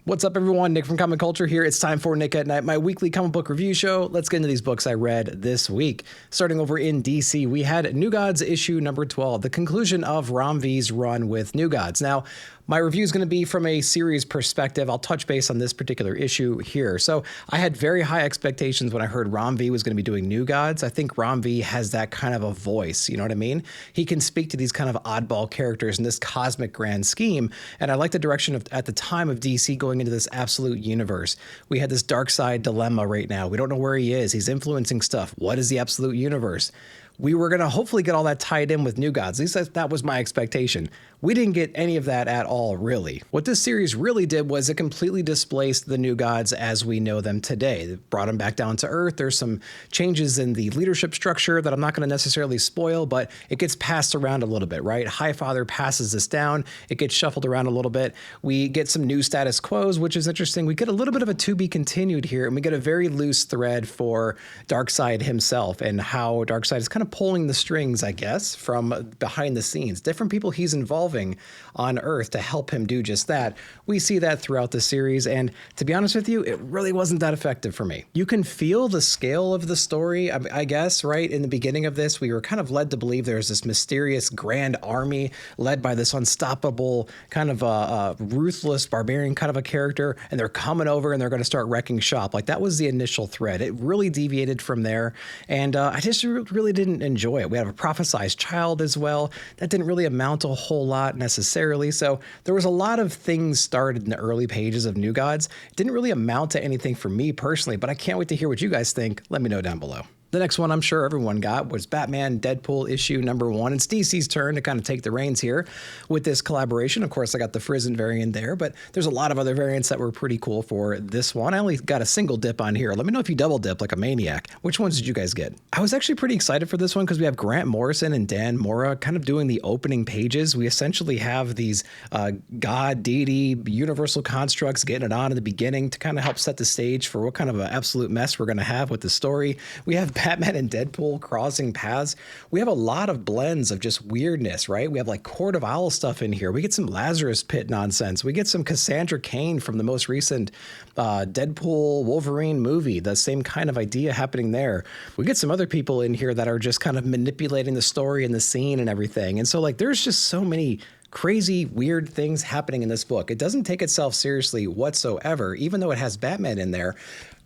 What's up, everyone? Nick from Comic Culture here. It's time for Nick at Night, my weekly comic book review show. Let's get into these books I read this week. Starting over in DC, we had New Gods issue number 12, the conclusion of Ram V's run with New Gods. Now, my review is going to be from a series perspective. I'll touch base on this particular issue here. So I had very high expectations when I heard Ram V was going to be doing New Gods. I think Ram V has that kind of a voice, you know what I mean? He can speak to these kind of oddball characters in this cosmic grand scheme. And I like the direction of, at the time of DC, going into this absolute universe. We had this dark side dilemma right now. We don't know where he is. He's influencing stuff. What is the absolute universe? We were going to hopefully get all that tied in with New Gods. At least that was my expectation. We didn't get any of that at all, really. What this series really did was it completely displaced the New Gods as we know them today. It brought them back down to Earth. There's some changes in the leadership structure that I'm not going to necessarily spoil, but it gets passed around a little bit, right? Highfather passes this down. It gets shuffled around a little bit. We get some new status quos, which is interesting. We get a little bit of a to be continued here, and we get a very loose thread for Darkseid himself and how Darkseid is kind of pulling the strings, I guess, from behind the scenes. Different people he's involving on Earth to help him do just that. We see that throughout the series, and to be honest with you, it really wasn't that effective for me. You can feel the scale of the story, I guess, right? In the beginning of this, we were kind of led to believe there's this mysterious grand army led by this unstoppable kind of ruthless barbarian kind of a character, and they're coming over and they're going to start wrecking shop. Like, that was the initial thread. It really deviated from there, and I just really didn't enjoy it. We have a prophesized child as well. That didn't really amount to a whole lot necessarily. So there was a lot of things started in the early pages of New Gods. It didn't really amount to anything for me personally, but I can't wait to hear what you guys think. Let me know down below. The next one I'm sure everyone got was Batman Deadpool issue number 1. It's DC's turn to kind of take the reins here with this collaboration. Of course, I got the Frizzen variant there, but there's a lot of other variants that were pretty cool for this one. I only got a single dip on here. Let me know if you double dip like a maniac. Which ones did you guys get? I was actually pretty excited for this one because we have Grant Morrison and Dan Mora kind of doing the opening pages. We essentially have these god, deity, universal constructs getting it on in the beginning to kind of help set the stage for what kind of an absolute mess we're going to have with the story. We have Batman and Deadpool crossing paths. We have a lot of blends of just weirdness, right? We have like Court of Owl stuff in here. We get some Lazarus Pit nonsense. We get some Cassandra Cain from the most recent Deadpool Wolverine movie. The same kind of idea happening there. We get some other people in here that are just kind of manipulating the story and the scene and everything. And so like there's just so many crazy, weird things happening in this book. It doesn't take itself seriously whatsoever, even though it has Batman in there.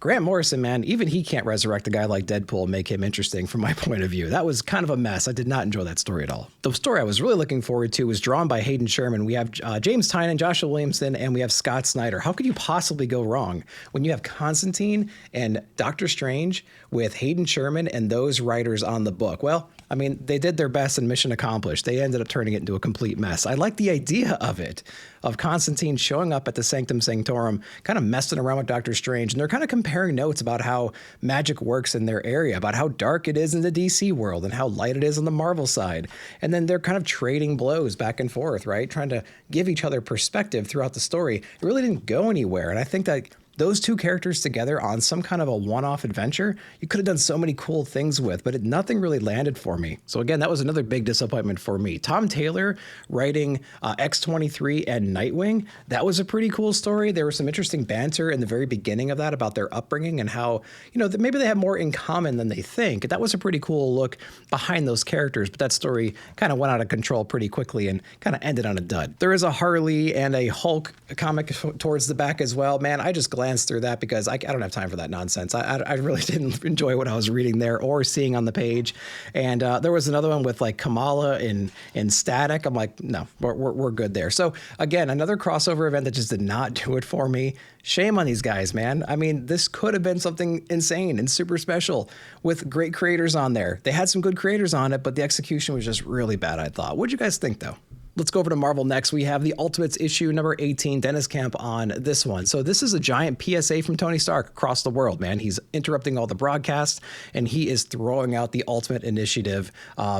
Grant Morrison, man, even he can't resurrect a guy like Deadpool and make him interesting from my point of view. That was kind of a mess. I did not enjoy that story at all. The story I was really looking forward to was drawn by Hayden Sherman. We have James Tynion, Joshua Williamson, and we have Scott Snyder. How could you possibly go wrong when you have Constantine and Doctor Strange with Hayden Sherman and those writers on the book? Well, I mean, they did their best and mission accomplished. They ended up turning it into a complete mess. I like the idea of it, of Constantine showing up at the Sanctum Sanctorum, kind of messing around with Doctor Strange, and they're kind of comparing notes about how magic works in their area, about how dark it is in the DC world and how light it is on the Marvel side. And then they're kind of trading blows back and forth, right? Trying to give each other perspective throughout the story. It really didn't go anywhere. And I think that those two characters together on some kind of a one-off adventure, you could have done so many cool things with, but nothing really landed for me. So again, that was another big disappointment for me. Tom Taylor writing X-23 and Nightwing, that was a pretty cool story. There was some interesting banter in the very beginning of that about their upbringing and how, you know, maybe they have more in common than they think. That was a pretty cool look behind those characters, but that story kind of went out of control pretty quickly and kind of ended on a dud. There is a Harley and a Hulk comic towards the back as well. Man, I just glanced through that because I don't have time for that nonsense. I really didn't enjoy what I was reading there or seeing on the page. And there was another one with like Kamala in Static. I'm like, no, we're good there. So again, another crossover event that just did not do it for me. Shame on these guys, man. I mean, this could have been something insane and super special with great creators on there. They had some good creators on it, but the execution was just really bad, I thought. What'd you guys think, though? Let's go over to Marvel next. We have the Ultimates issue number 18, Dennis Camp on this one. So this is a giant PSA from Tony Stark across the world, man. He's interrupting all the broadcasts, and he is throwing out the Ultimate Initiative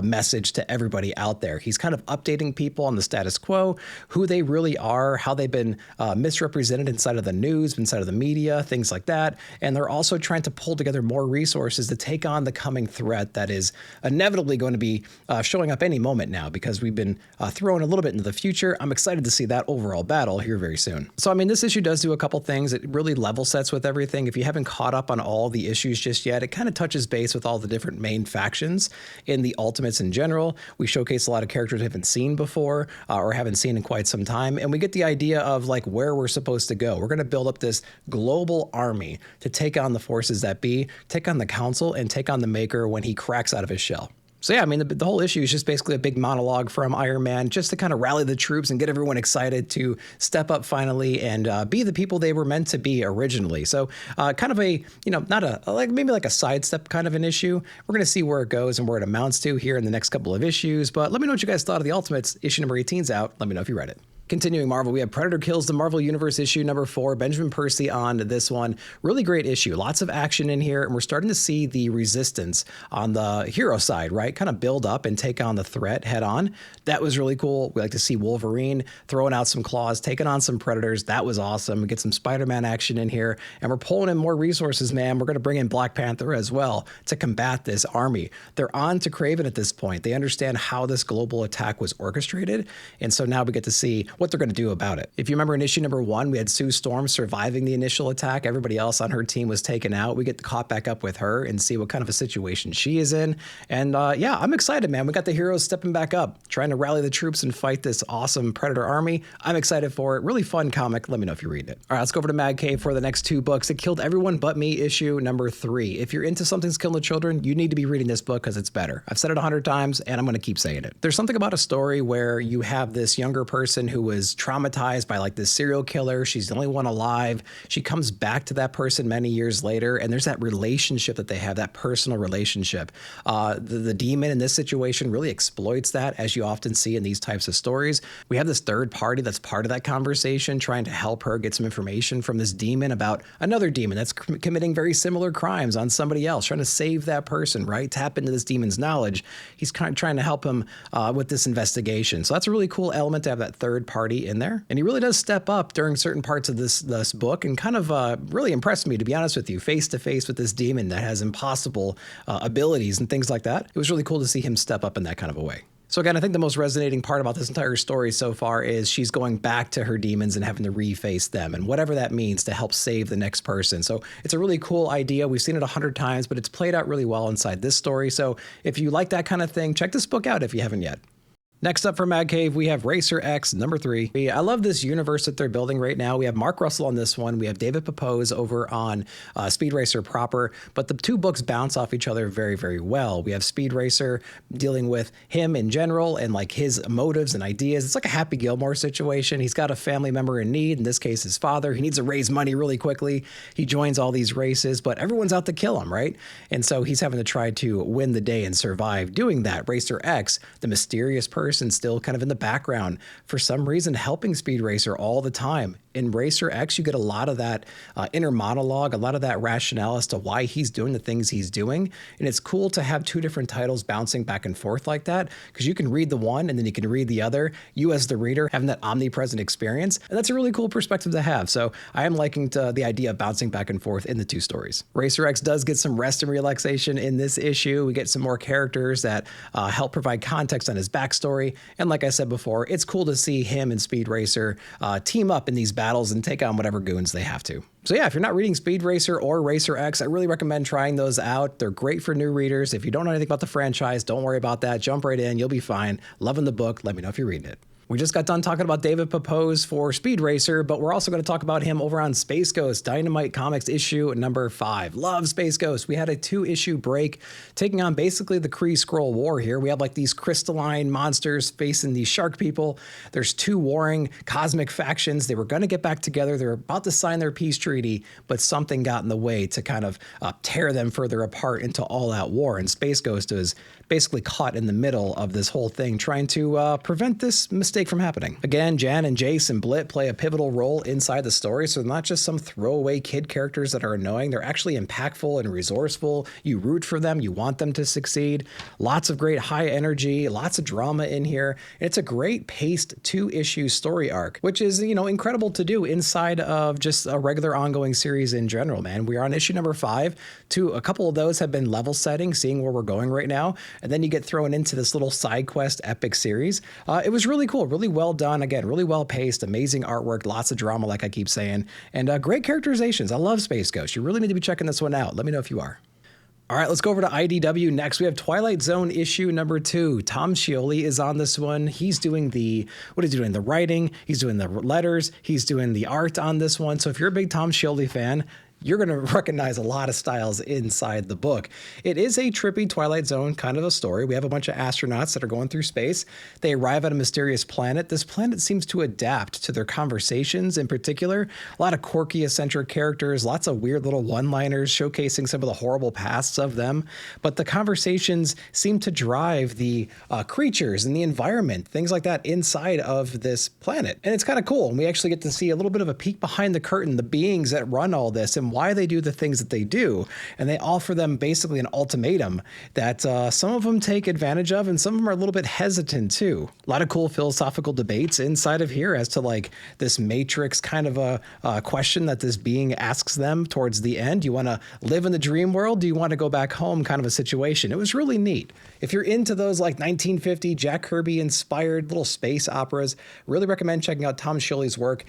message to everybody out there. He's kind of updating people on the status quo, who they really are, how they've been misrepresented inside of the news, inside of the media, things like that. And they're also trying to pull together more resources to take on the coming threat that is inevitably going to be showing up any moment now, because we've been thrown a little bit into the future. I'm excited to see that overall battle here very soon. So, I mean, this issue does do a couple things. It really level sets with everything. If you haven't caught up on all the issues just yet, it kind of touches base with all the different main factions in the Ultimates in general. We showcase a lot of characters we haven't seen before or haven't seen in quite some time. And we get the idea of like where we're supposed to go. We're going to build up this global army to take on the forces that be, take on the council, and take on the Maker when he cracks out of his shell. So yeah, I mean, the whole issue is just basically a big monologue from Iron Man just to kind of rally the troops and get everyone excited to step up finally and be the people they were meant to be originally. So kind of a, not a, like maybe like a sidestep kind of an issue. We're going to see where it goes and where it amounts to here in the next couple of issues. But let me know what you guys thought of the Ultimates. Issue number 18's out. Let me know if you read it. Continuing Marvel, we have Predator Kills the Marvel Universe issue number 4, Benjamin Percy on this one. Really great issue. Lots of action in here, and we're starting to see the resistance on the hero side, right? Kind of build up and take on the threat head on. That was really cool. We like to see Wolverine throwing out some claws, taking on some Predators. That was awesome. We get some Spider-Man action in here, and we're pulling in more resources, man. We're going to bring in Black Panther as well to combat this army. They're on to Kraven at this point. They understand how this global attack was orchestrated, and so now we get to see what they're going to do about it. If you remember in issue number 1, we had Sue Storm surviving the initial attack. Everybody else on her team was taken out. We get caught back up with her and see what kind of a situation she is in. And yeah, I'm excited, man. We got the heroes stepping back up, trying to rally the troops and fight this awesome Predator army. I'm excited for it. Really fun comic. Let me know if you read it. All right, let's go over to Mad Cave for the next 2 books. It Killed Everyone But Me issue number 3. If you're into Something's Killing the Children, you need to be reading this book because it's better. I've said it 100 times and I'm going to keep saying it. There's something about a story where you have this younger person who was traumatized by like this serial killer. She's the only one alive. She comes back to that person many years later, and there's that relationship that they have, that personal relationship. The demon in this situation really exploits that, as you often see in these types of stories. We have this third party that's part of that conversation, trying to help her get some information from this demon about another demon that's committing very similar crimes on somebody else, trying to save that person, right? Tap into this demon's knowledge. He's kind of trying to help him with this investigation. So that's a really cool element to have that third party in there. And he really does step up during certain parts of this book and kind of really impressed me, to be honest with you, face to face with this demon that has impossible abilities and things like that. It was really cool to see him step up in that kind of a way. So again, I think the most resonating part about this entire story so far is she's going back to her demons and having to reface them and whatever that means to help save the next person. So it's a really cool idea. We've seen it 100 times, but it's played out really well inside this story. So if you like that kind of thing, check this book out if you haven't yet. Next up from Mad Cave, we have Racer X number 3. I love this universe that they're building right now. We have Mark Russell on this one. We have David Pepose over on Speed Racer proper, but the 2 books bounce off each other very, very well. We have Speed Racer dealing with him in general and like his motives and ideas. It's like a Happy Gilmore situation. He's got a family member in need, in this case, his father. He needs to raise money really quickly. He joins all these races, but everyone's out to kill him, right? And so he's having to try to win the day and survive doing that. Racer X, the mysterious person, still kind of in the background, for some reason helping Speed Racer all the time. In Racer X, you get a lot of that inner monologue, a lot of that rationale as to why he's doing the things he's doing. And it's cool to have 2 different titles bouncing back and forth like that, because you can read the one and then you can read the other, you as the reader having that omnipresent experience. And that's a really cool perspective to have. So I am liking the idea of bouncing back and forth in the 2 stories. Racer X does get some rest and relaxation in this issue. We get some more characters that help provide context on his backstory. And like I said before, it's cool to see him and Speed Racer team up in these battles and take on whatever goons they have to. So yeah, if you're not reading Speed Racer or Racer X, I really recommend trying those out. They're great for new readers. If you don't know anything about the franchise, don't worry about that. Jump right in. You'll be fine. Loving the book. Let me know if you're reading it. We just got done talking about David Pepose for Speed Racer, but we're also going to talk about him over on Space Ghost, Dynamite Comics issue number 5. Love Space Ghost. We had a 2-issue break taking on basically the Kree-Skrull War here. We have like these crystalline monsters facing these shark people. There's 2 warring cosmic factions. They were going to get back together. They were about to sign their peace treaty, but something got in the way to kind of tear them further apart into all-out war. And Space Ghost is basically caught in the middle of this whole thing, trying to prevent this mistake from happening. Again, Jan and Jace and Blit play a pivotal role inside the story, so they're not just some throwaway kid characters that are annoying. They're actually impactful and resourceful. You root for them. You want them to succeed. Lots of great high energy, lots of drama in here. And it's a great paced 2-issue story arc, which is, incredible to do inside of just a regular ongoing series in general, man. We are on issue number 5. A couple of those have been level setting, seeing where we're going right now. and then you get thrown into this little side quest epic series. It was really cool, really well done. Again, really well paced, amazing artwork, lots of drama, like I keep saying, and great characterizations. I love Space Ghost. You really need to be checking this one out. Let me know if you are. All right, let's go over to IDW next. We have Twilight Zone issue number 2. Tom Scioli is on this one. He's doing what is he doing? The writing, he's doing the letters, he's doing the art on this one. So if you're a big Tom Scioli fan, you're going to recognize a lot of styles inside the book. It is a trippy Twilight Zone kind of a story. We have a bunch of astronauts that are going through space. They arrive at a mysterious planet. This planet seems to adapt to their conversations in particular. A lot of quirky, eccentric characters, lots of weird little one-liners showcasing some of the horrible pasts of them. But the conversations seem to drive the creatures and the environment, things like that inside of this planet. And it's kind of cool. And we actually get to see a little bit of a peek behind the curtain, the beings that run all this and why they do the things that they do. And they offer them basically an ultimatum that some of them take advantage of and some of them are a little bit hesitant too. A lot of cool philosophical debates inside of here as to like this matrix kind of a question that this being asks them towards the end. Do you want to live in the dream world? Do you want to go back home kind of a situation? It was really neat. If you're into those like 1950 Jack Kirby inspired little space operas, really recommend checking out Tom Scioli's work,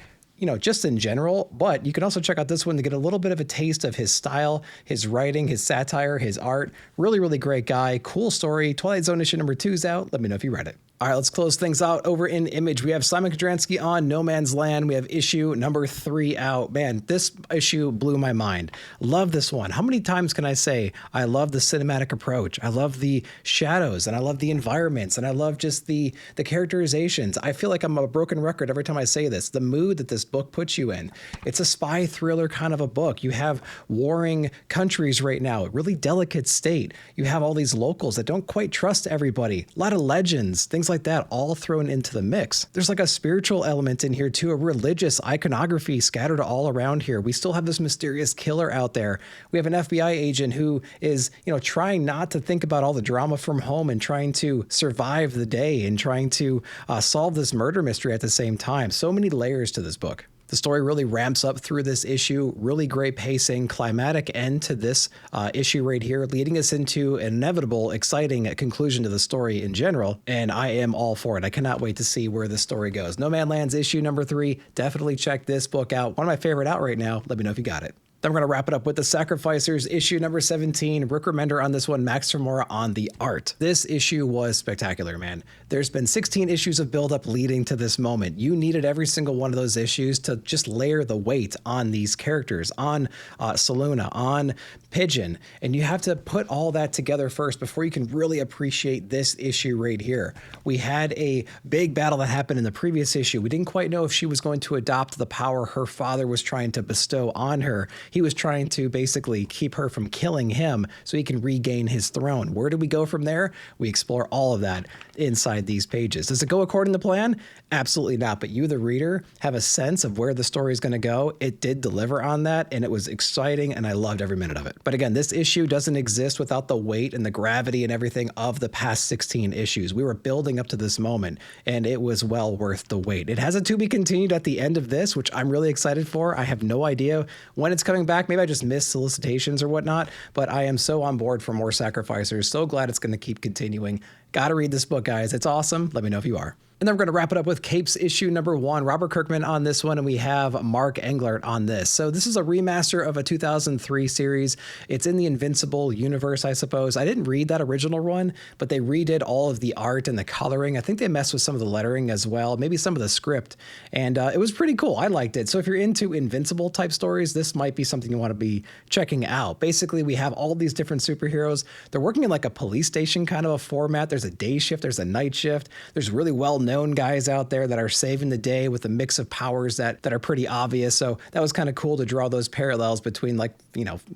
just in general, but you can also check out this one to get a little bit of a taste of his style, his writing, his satire, his art. Really, really great guy. Cool story. Twilight Zone issue number 2 is out. Let me know if you read it. All right, let's close things out over in Image. We have Simon Kudranski on No Man's Land. We have issue number 3 out. Man, this issue blew my mind. Love this one. How many times can I say I love the cinematic approach? I love the shadows and I love the environments and I love just the characterizations. I feel like I'm a broken record every time I say this. The mood that this book puts you in. It's a spy thriller kind of a book. You have warring countries right now, a really delicate state. You have all these locals that don't quite trust everybody. A lot of legends, things like that all thrown into the mix. There's like a spiritual element in here too, a religious iconography scattered all around here. We still have this mysterious killer out there. We have an FBI agent who is, trying not to think about all the drama from home and trying to survive the day and trying to solve this murder mystery at the same time. So many layers to this book. The story really ramps up through this issue. Really great pacing, climatic end to this issue right here, leading us into an inevitable, exciting conclusion to the story in general. And I am all for it. I cannot wait to see where this story goes. No Man's Land issue number 3. Definitely check this book out. One of my favorite out right now. Let me know if you got it. Then we're going to wrap it up with The Sacrificers, issue number 17. Rick Remender on this one, Max Tremora on the art. This issue was spectacular, man. There's been 16 issues of buildup leading to this moment. You needed every single one of those issues to just layer the weight on these characters, on Saluna, on Pigeon, and you have to put all that together first before you can really appreciate this issue right here. We had a big battle that happened in the previous issue. We didn't quite know if she was going to adopt the power her father was trying to bestow on her. He was trying to basically keep her from killing him so he can regain his throne. Where do we go from there? We explore all of that inside these pages. Does it go according to plan? Absolutely not. But you, the reader, have a sense of where the story is going to go. It did deliver on that, and it was exciting, and I loved every minute of it. But again, this issue doesn't exist without the weight and the gravity and everything of the past 16 issues. We were building up to this moment, and it was well worth the wait. It has a to be continued at the end of this, which I'm really excited for. I have no idea when it's coming back. Maybe I just missed solicitations or whatnot, but I am so on board for more Sacrificers. So glad it's going to keep continuing. Gotta read this book, guys. It's awesome. Let me know if you are. And then we're going to wrap it up with Capes issue number 1. Robert Kirkman on this one, and we have Mark Englert on this. So this is a remaster of a 2003 series. It's in the Invincible universe, I suppose. I didn't read that original one, but they redid all of the art and the coloring. I think they messed with some of the lettering as well, maybe some of the script. And it was pretty cool. I liked it. So if you're into Invincible type stories, this might be something you want to be checking out. Basically, we have all these different superheroes. They're working in like a police station kind of a format. There's a day shift. There's a night shift. There's really well-known guys out there that are saving the day with a mix of powers that are pretty obvious. So that was kind of cool to draw those parallels between like,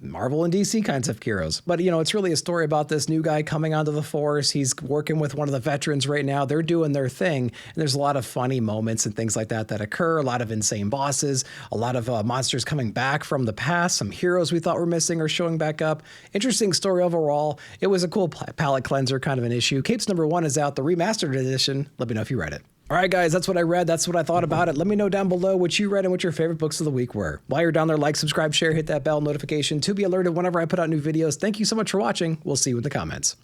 Marvel and DC kinds of heroes. But, it's really a story about this new guy coming onto the force. He's working with one of the veterans right now. They're doing their thing. And there's a lot of funny moments and things like that occur. A lot of insane bosses, a lot of monsters coming back from the past. Some heroes we thought were missing are showing back up. Interesting story overall. It was a cool palate cleanser kind of an issue. Capes number 1 is out, the remastered edition. Let me know if you read it. All right, guys, that's what I read. That's what I thought about it. Let me know down below what you read and what your favorite books of the week were. While you're down there, like, subscribe, share, hit that bell notification to be alerted whenever I put out new videos. Thank you so much for watching. We'll see you in the comments.